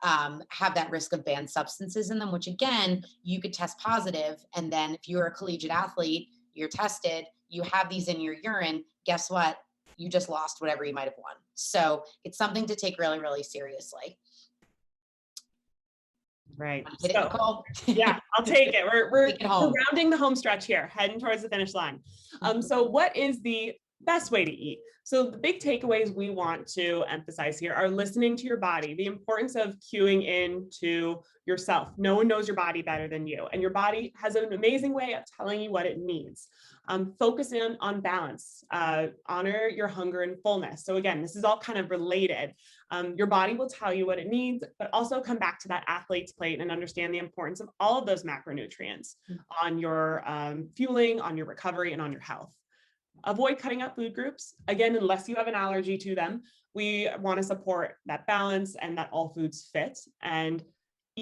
have that risk of banned substances in them, which again, you could test positive. And then if you're a collegiate athlete, you're tested, you have these in your urine, guess what? You just lost whatever you might have won. So it's something to take really, really seriously. Right. Hit it, Nicole? Yeah, I'll take it. We're home. rounding the home stretch here, heading towards the finish line. So what is the best way to eat? So the big takeaways we want to emphasize here are listening to your body, the importance of cueing into yourself. No one knows your body better than you, and your body has an amazing way of telling you what it needs. Focus in on balance, honor your hunger and fullness. So again, this is all kind of related. Your body will tell you what it needs, but also come back to that athlete's plate and understand the importance of all of those macronutrients on your fueling, on your recovery, and on your health. Avoid cutting out food groups. Again, unless you have an allergy to them, we want to support that balance and that all foods fit, and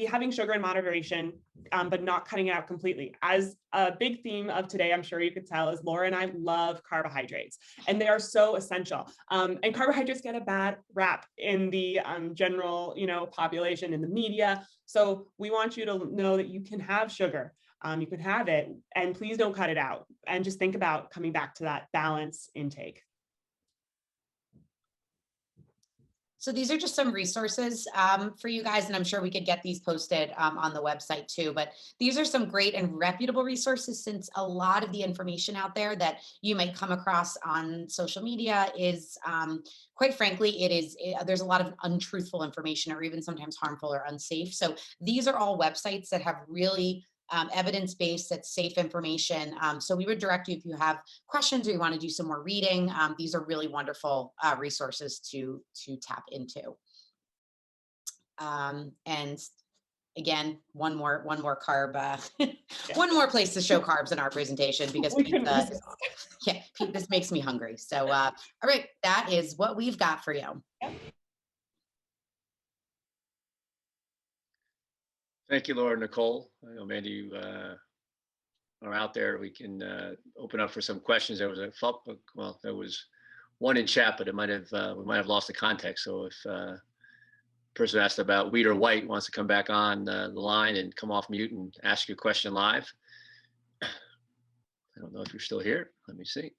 having sugar in moderation, but not cutting it out completely. As a big theme of today, I'm sure you could tell, is Laura and I love carbohydrates, and they are so essential. And carbohydrates get a bad rap in the general, population, in the media. So we want you to know that you can have sugar. You can have it, and please don't cut it out. And just think about coming back to that balance intake. So these are just some resources for you guys, and I'm sure we could get these posted on the website too. But these are some great and reputable resources, since a lot of the information out there that you might come across on social media is, quite frankly, there's a lot of untruthful information, or even sometimes harmful or unsafe. So these are all websites that have really evidence-based, that's safe information. So we would direct you, if you have questions or you want to do some more reading, these are really wonderful resources to tap into. And again, one more carb, one more place to show carbs in our presentation, because pizza, this makes me hungry. So, all right, that is what we've got for you. Yep. Thank you, Laura and Nicole. I know many of you are out there. We can open up for some questions. There was one in chat, but we might have lost the context. So if person asked about wheat or white wants to come back on the line and come off mute and ask your question live. I don't know if you're still here. Let me see.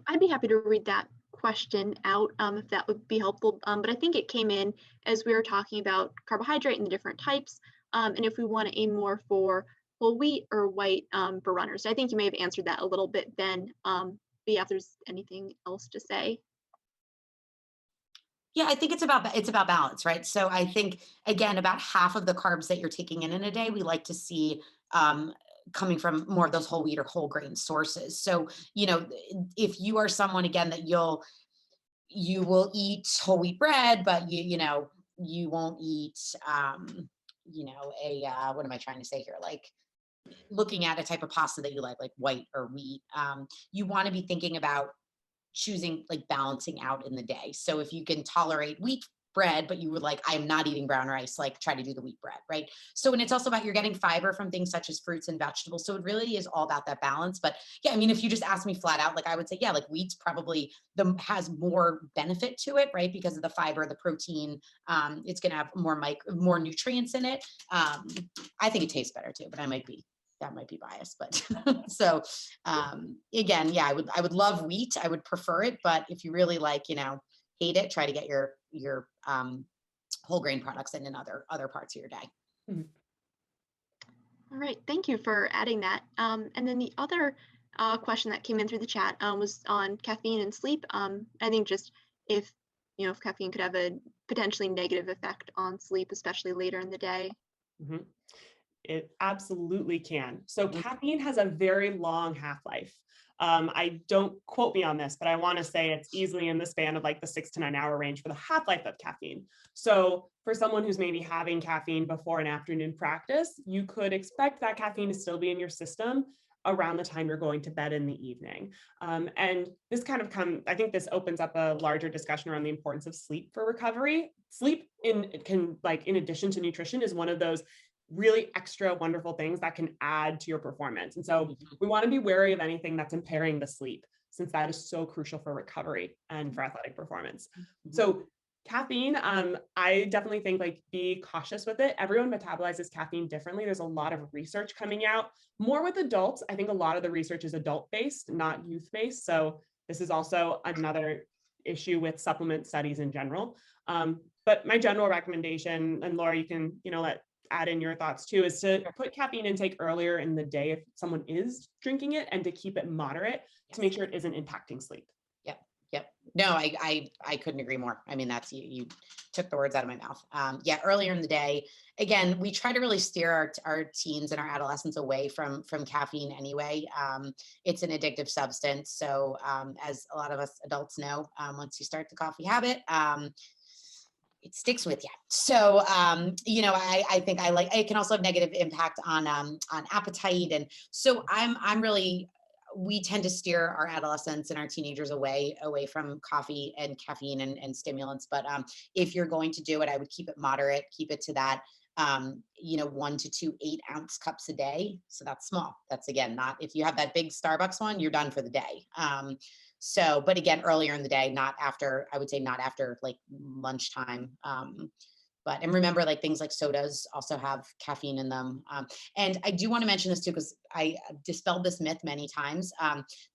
I'd be happy to read that question out if that would be helpful. But I think it came in as we were talking about carbohydrate and the different types, and if we want to aim more for whole wheat or white for runners. I think you may have answered that a little bit, Ben. But yeah, if there's anything else to say. Yeah, I think it's about balance, right? So I think, again, about half of the carbs that you're taking in a day, we like to see coming from more of those whole wheat or whole grain sources. So, if you are someone, again, that you will eat whole wheat bread, but you won't eat, what am I trying to say here? Like, looking at a type of pasta that you like white or wheat, you want to be thinking about choosing, like, balancing out in the day. So if you can tolerate wheat bread, but you were like, I'm not eating brown rice, like try to do the wheat bread, right? So, and it's also about, you're getting fiber from things such as fruits and vegetables. So it really is all about that balance. But yeah, I mean, if you just ask me flat out, like I would say, yeah, like wheat's probably has more benefit to it, right? Because of the fiber, the protein, it's going to have more nutrients in it. I think it tastes better too, but that might be biased, but so again, yeah, I would love wheat. I would prefer it, but if you really like, hate it, try to get your whole grain products in other parts of your day. Mhm. All right, thank you for adding that. And then the other question that came in through the chat was on caffeine and sleep. I think just if caffeine could have a potentially negative effect on sleep, especially later in the day. Mhm. It absolutely can. So caffeine has a very long half-life. I don't quote me on this, but I want to say it's easily in the span of like the 6 to 9 hour range for the half-life of caffeine. So for someone who's maybe having caffeine before an afternoon practice, you could expect that caffeine to still be in your system around the time you're going to bed in the evening. And this I think this opens up a larger discussion around the importance of sleep for recovery. Sleep in addition to nutrition is one of those really extra wonderful things that can add to your performance. And so we want to be wary of anything that's impairing the sleep, since that is so crucial for recovery and for athletic performance. So caffeine, I definitely think be cautious with it. Everyone metabolizes caffeine differently. There's a lot of research coming out more with adults. I think a lot of the research is adult-based, not youth-based. So this is also another issue with supplement studies in general. But my general recommendation, and Laura, you can, add in your thoughts too, is to put caffeine intake earlier in the day if someone is drinking it, and to keep it moderate to make sure it isn't impacting sleep. Yep. No, I couldn't agree more. I mean, that's, you took the words out of my mouth. Yeah. Earlier in the day, again, we try to really steer our teens and our adolescents away from caffeine anyway. It's an addictive substance. So as a lot of us adults know, once you start the coffee habit, it sticks with you. So, I think it can also have negative impact on appetite. And so we tend to steer our adolescents and our teenagers away from coffee and caffeine and stimulants. But if you're going to do it, I would keep it moderate, keep it to that, 1 to 2 8-ounce cups a day. So that's small. That's, again, not, if you have that big Starbucks one, you're done for the day. So, but again, earlier in the day, I would say not after like lunchtime. And remember, like things like sodas also have caffeine in them. And I do want to mention this too, because I dispelled this myth many times.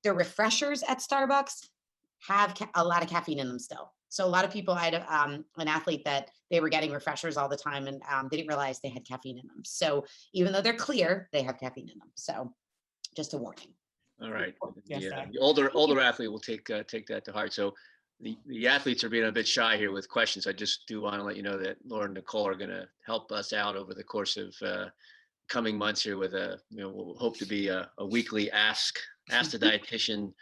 The refreshers at Starbucks have a lot of caffeine in them still. So a lot of people, I had an athlete that they were getting refreshers all the time, and they didn't realize they had caffeine in them. So even though they're clear, they have caffeine in them. So just a warning. All right. Yes, The older athlete will take that to heart. So the athletes are being a bit shy here with questions. I just do want to let you know that Laura and Nicole are going to help us out over the course of coming months here with we'll hope to be a weekly ask the dietitian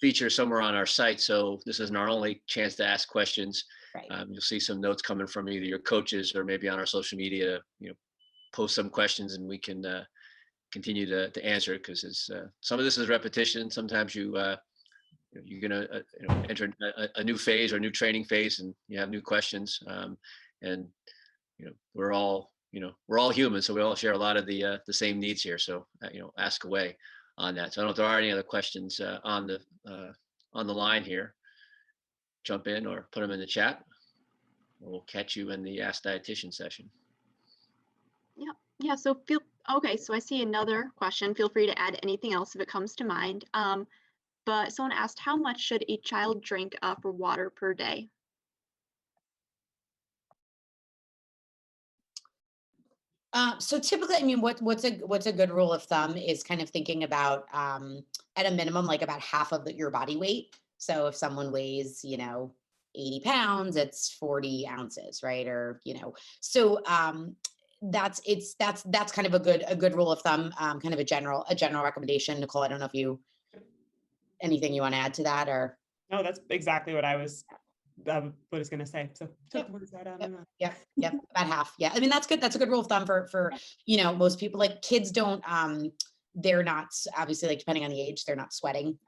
feature somewhere on our site. So this isn't our only chance to ask questions. Right. You'll see some notes coming from either your coaches or maybe on our social media, post some questions, and we can continue to answer it, because some of this is repetition. Sometimes you're going to enter a new phase or a new training phase, and you have new questions. And we're all human, so we all share a lot of the same needs here. So ask away on that. So I don't know if there are any other questions on the line here. Jump in or put them in the chat. We'll catch you in the Ask Dietitian session. Yeah. So so I see another question. Feel free to add anything else if it comes to mind. But someone asked, how much should a child drink for water per day? So typically, I mean, what's a good rule of thumb is kind of thinking about at a minimum, like about half of your body weight. So if someone weighs, 80 pounds, it's 40 ounces, right? Or, so that's kind of a good rule of thumb, kind of a general recommendation. Nicole, I don't know if anything you want to add to that, or? No, that's exactly what I was going to say. So Yep. About half. Yeah. I mean, that's good. That's a good rule of thumb for most people. Like kids don't, they're not, obviously, like depending on the age, they're not sweating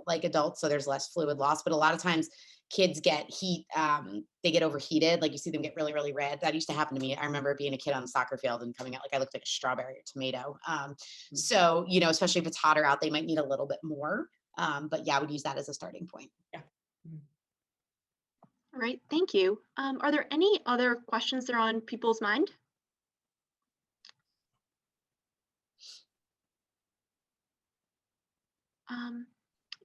like adults. So there's less fluid loss, but a lot of times kids get they get overheated. Like you see them get really, really red. That used to happen to me. I remember being a kid on the soccer field and coming out like I looked like a strawberry or tomato. So, especially if it's hotter out, they might need a little bit more. But yeah, I would use that as a starting point. Yeah. All right, thank you. Are there any other questions that are on people's mind?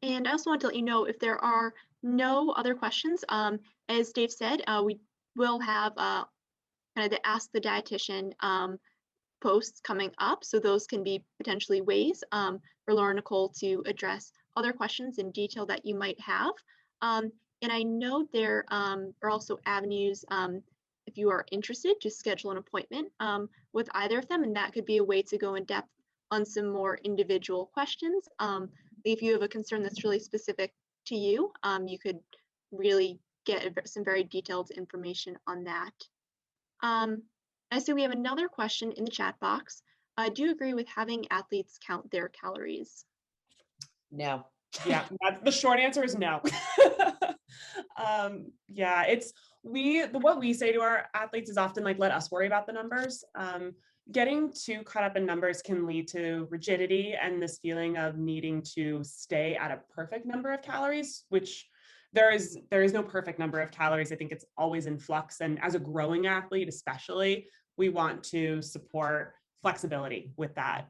And I also want to let you know if there are no other questions, as Dave said, we will have kind of the Ask the Dietitian posts coming up. So those can be potentially ways for Laura and Nicole to address other questions in detail that you might have. And I know there are also avenues if you are interested to schedule an appointment with either of them, and that could be a way to go in depth on some more individual questions. If you have a concern that's really specific to you, you could really get some very detailed information on that. I see we have another question in the chat box. Do you agree with having athletes count their calories? No. Yeah, the short answer is no. Yeah, what we say to our athletes is often like, let us worry about the numbers. Getting too caught up in numbers can lead to rigidity and this feeling of needing to stay at a perfect number of calories, which there is no perfect number of calories. I think it's always in flux. And as a growing athlete, especially, we want to support flexibility with that.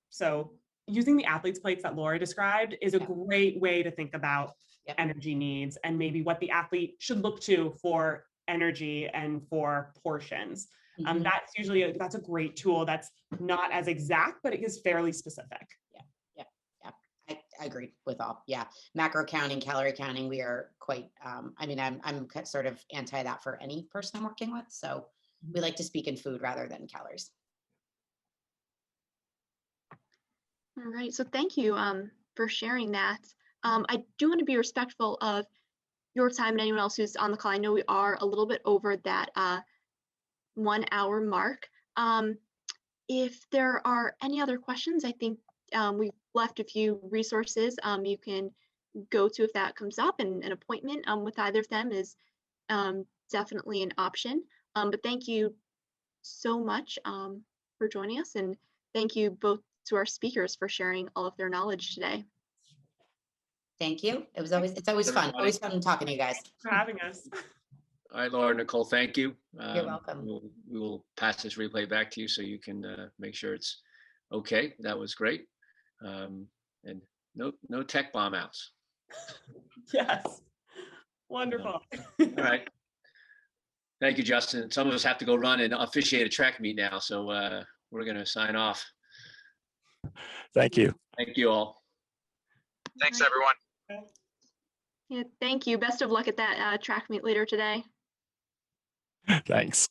So using the athlete's plates that Laura described is a great way to think about energy needs and maybe what the athlete should look to for energy and for portions. That's a great tool that's not as exact, but it is fairly specific. I agree with all. Yeah. Macro counting, calorie counting, we are quite, I'm sort of anti that for any person I'm working with. So we like to speak in food rather than calories. All right, so thank you for sharing that. I do want to be respectful of your time and anyone else who's on the call. I know we are a little bit over that 1 hour mark. If there are any other questions, I think we've left a few resources you can go to if that comes up, and an appointment with either of them is definitely an option. But thank you so much for joining us, and thank you both to our speakers for sharing all of their knowledge today. Thank you. It's always fun. Always fun talking to you guys. Thanks for having us. All right, Laura, Nicole, thank you. You're welcome. We will pass this replay back to you so you can make sure it's okay. That was great. And no tech bomb outs. Yes. Wonderful. All right. Thank you, Justin. Some of us have to go run and officiate a track meet now, so we're going to sign off. Thank you. Thank you all. Thanks, everyone. Yeah, thank you. Best of luck at that track meet later today. Thanks.